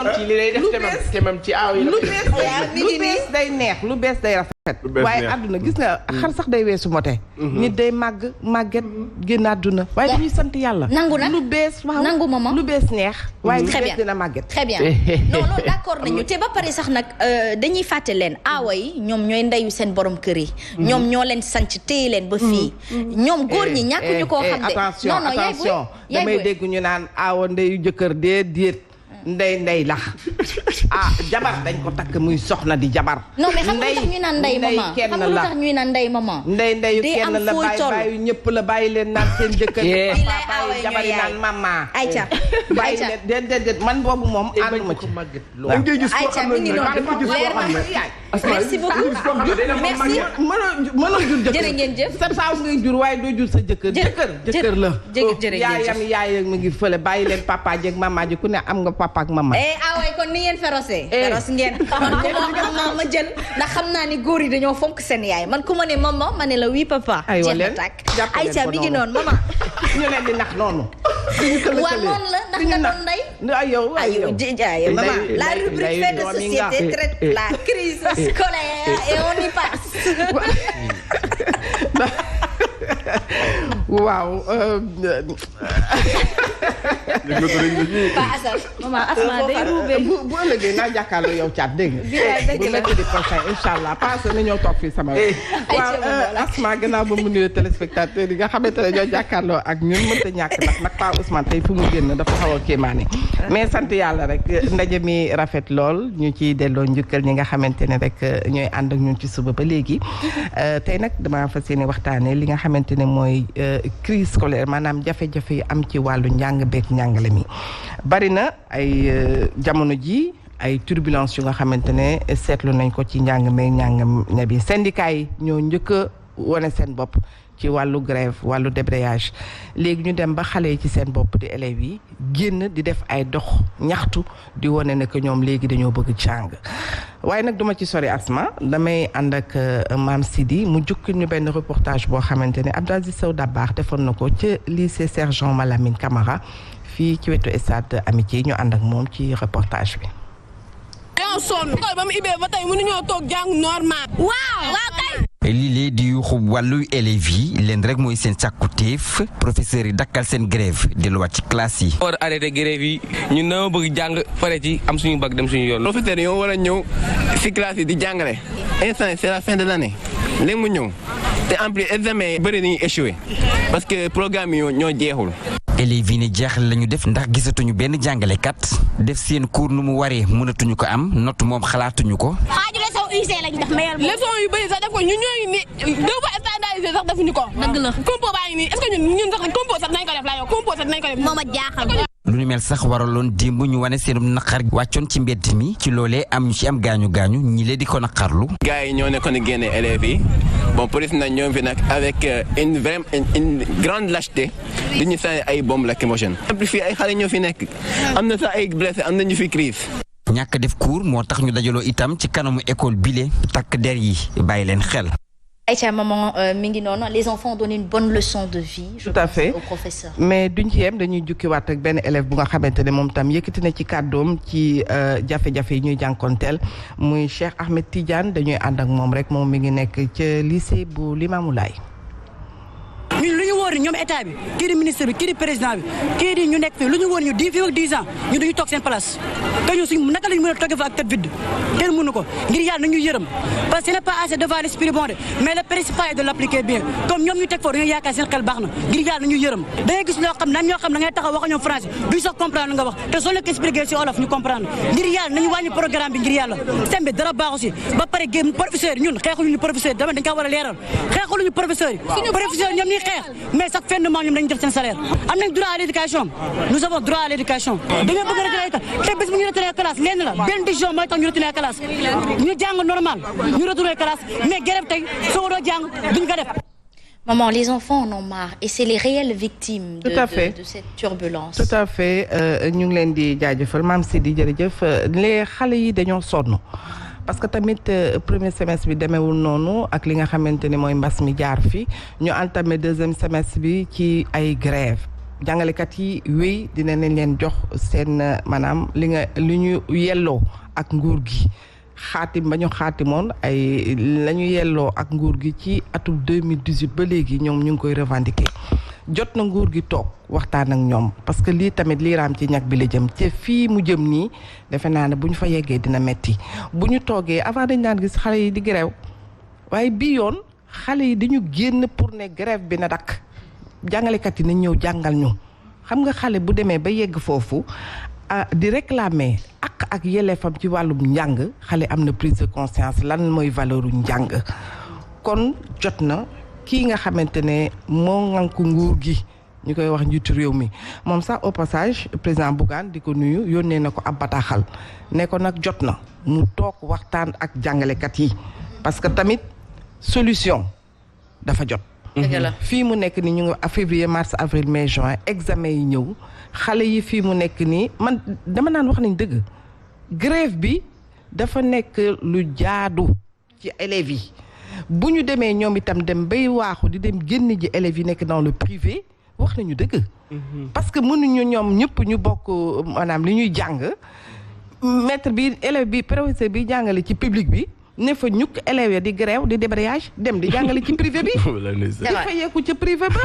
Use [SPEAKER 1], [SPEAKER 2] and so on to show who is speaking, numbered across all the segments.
[SPEAKER 1] ci li lay def te même ci aaw yi
[SPEAKER 2] lu bees day neex lu bees day rafet. waaye àdduna gis nga xar sax day weesu mote. nit day màgget génn àdduna. waaye dañuy sant yàlla.
[SPEAKER 3] nangu nag
[SPEAKER 2] lu bees waaw
[SPEAKER 3] nangu maman
[SPEAKER 2] lu bees neex. waaye lu bees dina màgget.
[SPEAKER 3] très bien non loolu d'accord nañu te ba pare sax nag dañuy fàtte leen aawa yi ñoom ñooy ndeyu seen borom kër yi. ñoom ñoo leen sanc téye leen ba fii. ñoom góor ñi ñàkkuñu koo xam de.
[SPEAKER 2] attention damay dégg ñu naan aawa ndeyu jëkkër déet. ndey la jabar dañ ko takk muy soxna di jabar.
[SPEAKER 3] non mais xam nga tax ñuy naan ndey maman xam nga lu tax ñuy naan ndey maman.
[SPEAKER 2] ndeyu kenn la bàyyi ñëpp la bàyyi leen naan seen jëkkër. bàyyi jabar yi naan mama.
[SPEAKER 3] ayca
[SPEAKER 2] bàyyi leen déedéet man boobu moom ànduma ci.
[SPEAKER 3] ayca mi ngi noonu leer na merci beaucoup merci.
[SPEAKER 2] mën a jur jëkkër
[SPEAKER 3] jërë ngeen jëf.
[SPEAKER 2] sa saaw ngay jur waaye doo jur sa jëkkër. jëkkër la. yaayam mi ngi fële bàyyi leen papa jeeg mama ji ku ne am nga papa ak mama.
[SPEAKER 3] away kon ni ngeen féroce ngeen man ma jël ndax xam naa ni góor yi dañoo fonk seen yaay man ku ma ne maman ma ne la oui papa.
[SPEAKER 2] aywa leen
[SPEAKER 3] Aïcha mi ngi noonu maman.
[SPEAKER 2] ñu leen di nax noonu.
[SPEAKER 3] waaw noonu la ndax nga doon ndey. yow maman la rubrique fait de société traite la crise scolaire et on y passe.
[SPEAKER 2] waaw.
[SPEAKER 3] maman Asma day ruubee.
[SPEAKER 2] bu ëllëgee naa jàkkaarloo yow caat dégg nga. bu nekk di prochain incha allah paase na ñëw toog fii sama waaw Asma gannaaw ba mu nuyoo téléspectateur yi nga xamante ne ñoo jàkkaarloo ak ñun mënta ñàkk nag Pa Ousmane tey fu mu génn dafa xaw a kéemaane mais sant yàlla rek ndaje mi rafet lool ñu ciy delloo njukkal ñi nga xamante ne rek ñooy ànd ak ñun ci suba ba léegi tey nag dama fas yéene waxtaanee li nga xamante ne mooy crise scolaire maanaam jafe-jafe yi am ci wàllu njàng beeg njàngale mi bari na ay jamono ji ay turbulence yu nga xamante ne seetlu nañ ko ci njàng meeg njàng bi syndicat yi ñoo njëkk a wane seen bopp ci wàllu grève wàllu débrayage léegi ñu dem ba xale yi ci seen bopp di élèves yi génn di def ay dox ñaxtu di wane ne que ñoom léegi dañoo bëgg jàng waaye nag duma ci sori Asma damay ànd ak Mame Sidi mu jukki ñu benn reportage boo xamante ne Abdou Aziz Sow Dabakh defoon na ko ca lycée Sergent Malamine Camara fii ci wetu stade Amitié ñu ànd ak moom ci reportage bi.
[SPEAKER 4] sonn ba mu ibee ba tey mënuñoo toog jàng normal. waaw kay.
[SPEAKER 5] lii lee di yuuxu wàllu élèves yi leen rek mooy seen sàkkuteef professeurs yi dakkal seen grève delluwaat ci classe yi.
[SPEAKER 6] war a arrêté grève yi ñun na bëgg jàng pare ci am suñu bac dem suñu yoon.
[SPEAKER 7] professeurs yi ñoo war a ñëw ci classe yi di jàngale instant c'est la fin de l'année léegi mu ñëw te en plus examen yi bëri nañu échoué parce que programme yi ñoo jeexul.
[SPEAKER 5] élèves yi ne jaaxle lañu def ndax gisatuñu benn jàngalekat def seen cours nu mu waree mënatuñu ko am note moom xalaatuñu ko.
[SPEAKER 4] leçon yu bëri sax def ko ñun ñooy ni devoir standardisé sax defuñu ko. dëgg la compo baa ngi nii est-ce que ñun sax compo sax nañ ko def la yow compo sax nañ ko def. moo ma jaaxal.
[SPEAKER 5] lu ñu mel sax waraloon démb ñu wane seenum naqar wàccoon ci mbedd mi ci loolee am ñu ci am gaañu ñi lee di ko naqarlu.
[SPEAKER 7] gars yi ñoo nekkoon di génne élèves yi bon police nag ñoom fi nag avec une grande lâcheté di ñu sànni ay bombes lacrymogènes. fii ay xale ñoo fi nekk am na sax ay blessés am na ñu fi crise.
[SPEAKER 5] ñàkk def cours moo tax ñu dajaloo itam ci kanamu école bile takk der yi bàyyi leen xel.
[SPEAKER 3] Aïcha maman mi ngi noonu les enfants donnent une bonne leçon de vie.
[SPEAKER 2] tout à fait
[SPEAKER 3] aux professeurs.
[SPEAKER 2] mais duñ ci yem dañuy jukkiwaat ak benn élève bu nga xamante ne moom tam yëkkati na ci kàddoom ci jafe-jafe yi ñuy jànkonteel muy Cheikh Ahmed Tidiane dañuy ànd ak moom rek moom mi ngi nekk ca lycée bu Limamoulaye.
[SPEAKER 8] ñun lu ñu wóor ñoom état bi kii di ministre bi kii di président bi kii di ñu nekk fii lu ñu wóor ñu 10 ans ñu duñu toog seen place te ñu suñ naka lañu mën a toogee fa ak tête vide kenn mënu ko ngir yàlla nañu yërëm parce que ce n'est pas assez devant l'esprit bon de mais le principal est de l'appliquer bien comme ñoom ñu teg foofu dañoo yaakaar seen xel baax na ngir yàlla nañu yërëm da ngay gis loo xam nan ñoo xam da ngay taxaw wax ñoom français duñ sax comprendre nga wax te soo leen ko expliqué si olof ñu comprendre ngir yàlla nañu wàññi programme bi ngir yàlla système bi dara baaxu si ba pare génn professeur yi ñun xeexuluñu professeur dama dañ ko war a leeral xeexuluñu professeur yi professeur ñoom ñuy xeex mais chaque fin de mois ñoom dañu def seen salaire am nañ droit à l'éducation nous avons droit à l'éducation dañoo bëgg a retenir te bés bu ñu retenir classe lenn la benn décision mooy tax ñu retenir classe ñu jàng normal ñu retourner classe mais grève tey soo doo jàng duñ ko def.
[SPEAKER 3] Maman, les enfants en ont marre et c'est les réelles victimes de cette turbulence.
[SPEAKER 2] Tout à fait ñu ngi leen di jaajëfal Mame Sidi jërëjëf les xale yi dañoo sonn parce que tamit premier semestre bi demeewul noonu ak li nga xamante ne mooy mbas mi jaar fi ñu entamé deuxième semestre bi ci ay grève jàngalekat yi wéy dina leen jox seen maanaam li ñu yelloo ak nguur gi xaatim ba ñu xaatimoon ay la ñu yelloo ak nguur gi ci atum 2018 ba léegi ñoom ñu ngi koy revendiquer jot na nguur gi toog waxtaan ak ñoom parce que lii tamit lii raam ci ñag bi la jëm te fii mu jëm nii defe naa ne bu ñu fa yeggee dina metti bu ñu toogee avant dañ daan gis xale yi di grève waaye bii yoon xale yi dañu génn pour ne grève bi na dakk jàngalekat yi nañ ñëw jàngal ñu xam nga xale bu demee ba yegg foofu di réclamer ak yelleefam ci wàllum njàng xale am na prise de conscience lan mooy valeur u njàng kon jot na kii nga xamante ne moo ŋànk nguur gi ñu koy wax njiitu réew mi moom sax au passage président Bougane di ko nuyu yónnee na ko ab bataaxal ne ko nag jot na mu toog waxtaan ak jàngalekat yi parce que tamit solution dafa jot. fii mu nekk ni ñu ngi février mars avril mai juin examen yi ñëw xale yi fii mu nekk nii man dama naan wax nañ dëgg grève bi dafa nekk lu jaadu ci élèves yi bu ñu demee ñoom itam dem bay waaxu di dem génn ji élèves yi nekk dans le privé wax nañu dëgg parce que mënuñu ñoom ñëpp ñu bokk maanaam li ñuy jàng maître bi élève bi professeur bi jàngale ci public bi ne fa ñukk élèves ya di grève di débrayage dem di jàngale ci privé bi di fa yeeku ci privé ba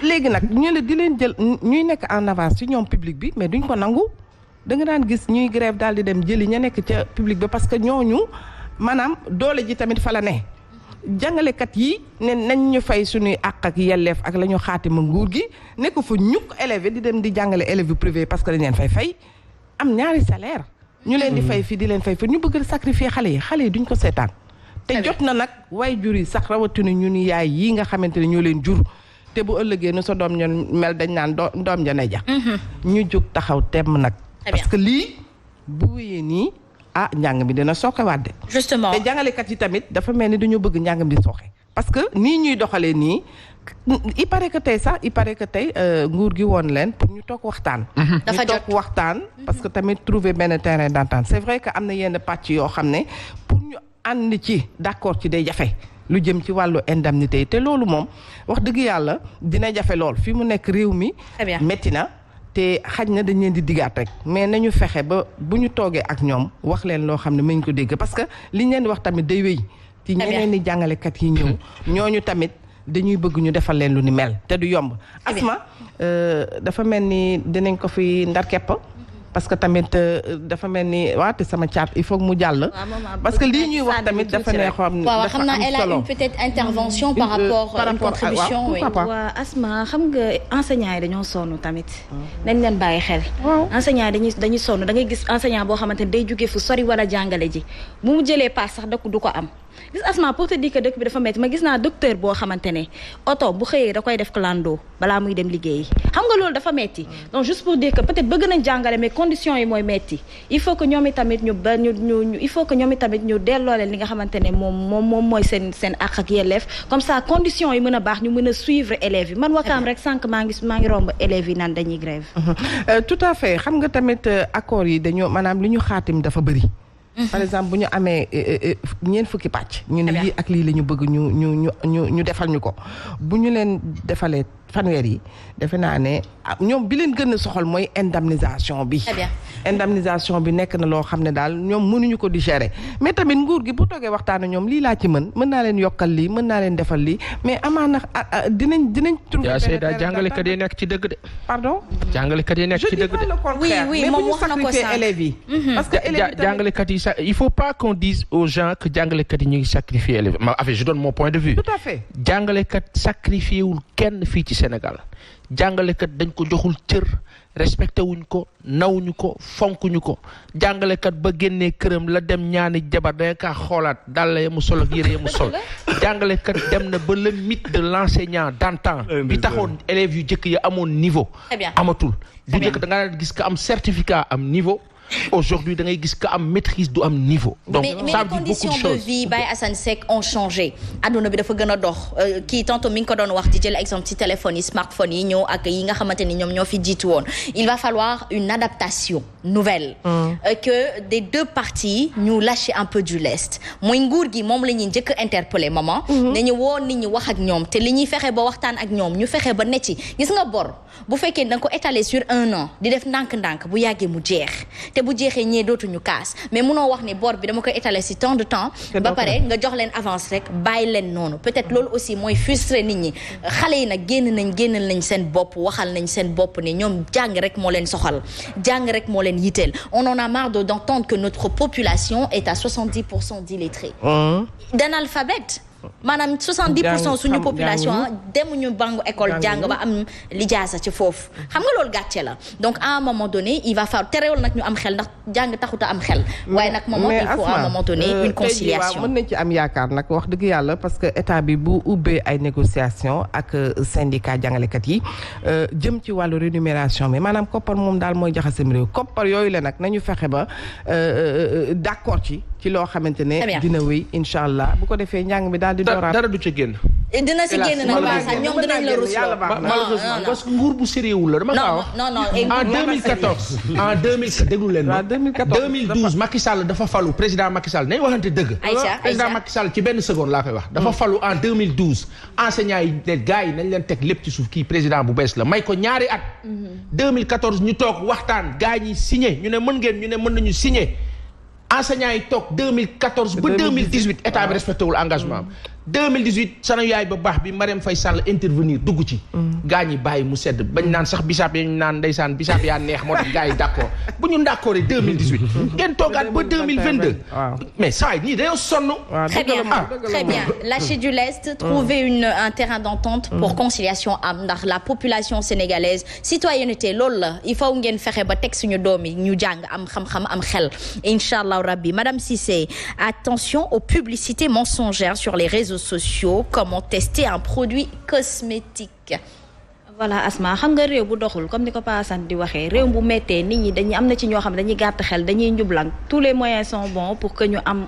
[SPEAKER 2] léegi nag ñu la di leen jël ñuy nekk en avance ci ñoom public bi mais duñ ko nangu da nga daan gis ñuy grève daal di dem jëli ña nekk ca public ba parce que ñooñu maanaam doole ji tamit fa la ne jàngalekat yi ne nañ ñu fay suñuy àq ak yelleef ak la ñu xaatima nguur gi ne ko fa ñukk élèves di dem di jàngale élèves privé parce que dañ leen fay am ñaari salaire ñu leen di fay fii di leen fay ñu bëgg sacrifier xale yi duñ ko seetaan te jot na nag way jur yi sax rawatina ñu ni yaay yi nga xamante ne ñoo leen jur te bu ëllëgee nu sa doom ña mel dañ naan doom ja ne ja ñu jóg taxaw temm nag parce que lii bu wéyee nii njàng mi dina sooxewaat de
[SPEAKER 3] justement
[SPEAKER 2] te jàngalekat yi tamit dafa mel ni dañoo bëgg njàng mi sooxe parce que nii ñuy doxalee nii il paraît que tey nguur gi woon leen pour ñu toog waxtaan
[SPEAKER 3] dafa
[SPEAKER 2] ñu toog waxtaan parce que tamit trouver benn terrain d'entente c'est vrai que am na yenn pàcc yoo xam ne pour ñu ànd ci d'accord ci day jafe lu jëm ci wàllu indemnité yi te loolu moom wax dëgg yàlla dina jafe lool fi mu nekk réew mi métti na te xaj na dañ leen di digaat rek mais nañu fexe ba bu ñu toogee ak ñoom wax leen loo xam ne mañ ko dégg parce que liñ leen di wax tamit day wéy ci ñeneen ni jàngalekat yi ñëw ñooñu tamit dañuy bëgg ñu defal leen lu ni mel te du yomb asma dafa mel ni dinañ ko fi ndar kepp parce que tamit dafa mel ni waate sama caat il faut mu jàll parce que lii ñuy wax tamit dafa neexoon
[SPEAKER 3] waaw xam naa elle a une petite intervention par rapport une contribution
[SPEAKER 9] waaw Asma xam nga enseignants yi dañoo sonn tamit nañ leen bàyyi xel enseignants yi dañuy sonn da ngay gis enseignant boo xamante ne day jógee fu sori war a jàngale ji bu mu jëlee paas sax du ko am gis Asma pour te dire que dëkk bi dafa métti ma gis naa docteur boo xamante ne oto bu xëyee da koy def clando balaa muy dem liggéeyi xam nga loolu dafa métti donc juste pour dire que peut-être bëgg nañ jàngale mais conditions yi mooy métti il faut que ñoom itamit ñu delloo leen li nga xamante ne moom mooy seen àq ak yelleef comme ça conditions yi mën a baax ñu mën a suivre élèves yi man wakaam rek sànq maa ngi romb élèves yi naan dañuy grève
[SPEAKER 2] tout à fait xam nga tamit accords yi dañoo maanaam li ñu xaatim dafa bëri par exemple bu ñu amee ñeent fukki pàcc ñu ne lii ak lii la ñu bëgg ñu defal ñu ko bu ñu leen defalee fanweer yi defe naa ne ñoom bi leen gën a soxal mooy indemnisation bi indemnisation bi nekk na loo xam ne daal ñoom mënuñu ko digérer mais tamit nguur gi bu toogee waxtaan ñoom lii laa ci mën naa leen yokkal lii mën naa leen defal lii mais amaana dinañ trouver
[SPEAKER 1] jàngalekat yi nekk ci dëgg de
[SPEAKER 2] pardon
[SPEAKER 1] jàngalekat yi nekk ci dëgg de
[SPEAKER 3] oui moom wax na ko
[SPEAKER 2] sacrifier élèves yi parce que
[SPEAKER 1] jàngalekat yi il faut pas qu'on dise aux gens que jàngalekat yi ñu ngi sacrifier élèves je donne mon point de vue
[SPEAKER 2] tout à fait
[SPEAKER 1] jàngalekat sacrifié wul kenn fii ci Sénégal jàngalekat dañ ko joxul cër respecté wuñ ko nawuñu ko fonkuñu ko jàngalekat ba génnee këram la dem ñaani jabar danga kaa xoolaat dàll ya mu sol ak yére ya mu sol jàngalekat dem na ba le mythe de l'enseignant d'antan bi taxoon élèves yu jëkk ya amoon niveau amatul bu jëkk da nga gis ko am certificat am niveau aujourd'hui da ngay gis que am maîtrise du am niveau. donc
[SPEAKER 3] mais les conditions de vie Baye Assane Seck ont changé. adduna bi dafa gën a dox kii tantôt mi ngi ko doon wax di jël exemple ci téléphone yi smartphone yi ñëw ak yi nga xamante ni ñoom ñoo fi jiitu woon il va falloir une adaptation nouvelle. que des deux parties ñu lâcher un peu du lest mooy nguur gi moom la ñuy njëkk a interpeller maman. nañu woo nit ñi wax ak ñoom te li ñuy fexe ba waxtaan ak ñoom ñu fexe ba ne ci gis nga bor bu fekkee da nga ko étaler sur 1 an di def ndànk-ndànk bu yàggee mu jeex te bu jeexee ñee dootuñu kaas mais munoo wax ni bor bi dama koy étaler si tant de temps ba pare nga jox leen avance rek bàyyi leen noonu peut-être loolu aussi mooy frustrer nit ñi xale yi nag génnal nañ seen bopp waxal nañ seen bopp ne ñoom jàng rek moo leen soxal jàng rek moo leen yitteel on en a marre d'entendre que notre population est à 70% d'illettrés d'analphabètes maanaam 70% suñu population demuñu bangu école jàng ba am lijaasa ci foofu xam nga loolu gàcce la donc à un moment donné il va falloir terewul nag ñu am xel ndax jàng taxuta am xel waaye nag moom il faut à un moment donné une conciliation
[SPEAKER 2] mën nañ ci am yaakaar nag wax dëgg yàlla parce que état bi bu ubbee ay négociation ak syndicat jàngalekat yi jëm ci wàllu rémunération bi maanaam koppar moom daal mooy jaxasem réew koppar yooyu la nag nañu fexe ba d'accord ci loo xamante ne dina wéy incha allah bu ko defee njàng mi daal di dooraat
[SPEAKER 1] dara du ca génn.
[SPEAKER 3] dina si génn nag waa sax ñoom dinañ la rusloo
[SPEAKER 1] malheureusement parce que nguur bu sérieux la dama kaa wax.
[SPEAKER 3] non
[SPEAKER 1] en 2014 en 2000 déglu leen ma 2012 Macky Sall dafa falu président Macky Sall nañ waxante dëgg. président Macky Sall ci benn seconde laa koy wax. dafa falu en 2012 enseignants yi ne gars yi nañ leen teg lépp ci suuf kii président bu bees la may ko ñaari at. 2014 ñu toog waxtaan gars ñi signé ñu ne mën ngeen ñu ne mën nañu signé. enseignants yi toog 2014 ba 2018 état bi respecté wul engagement 2018 sana yaay ba baax bi Marème Faye Sall intervenir dugg ci. gaa ñi bàyyi mu sedd bañ naan sax bisaab ya ñu naan ndeysaan bisaab yaa neex moo tax gaa yi d'accord bu ñu d'accord 2018. ngeen toogaat ba 2022. mais saa yi ñii dañoo sonn.
[SPEAKER 3] très bien lâcher du lest trouver un terrain d'entente pour conciliation am ndax la population sénégalaise citoyenneté loolu la il faut ngeen fexe ba teg suñu doom yi ñu jàng am xam-xam am xel incha allah rabbi madame Cissé attention aux publicités mensongères sur les réseaux sociaux comment tester un produit cosmétique.
[SPEAKER 9] voilà Asma xam nga réew bu doxul comme ni ko Pa Assane di waxee réew bu méttee nit ñi dañuy am na ci ñoo xam ne dañuy gàtt xel dañuy njublang tous les moyens sont bons pour que ñu am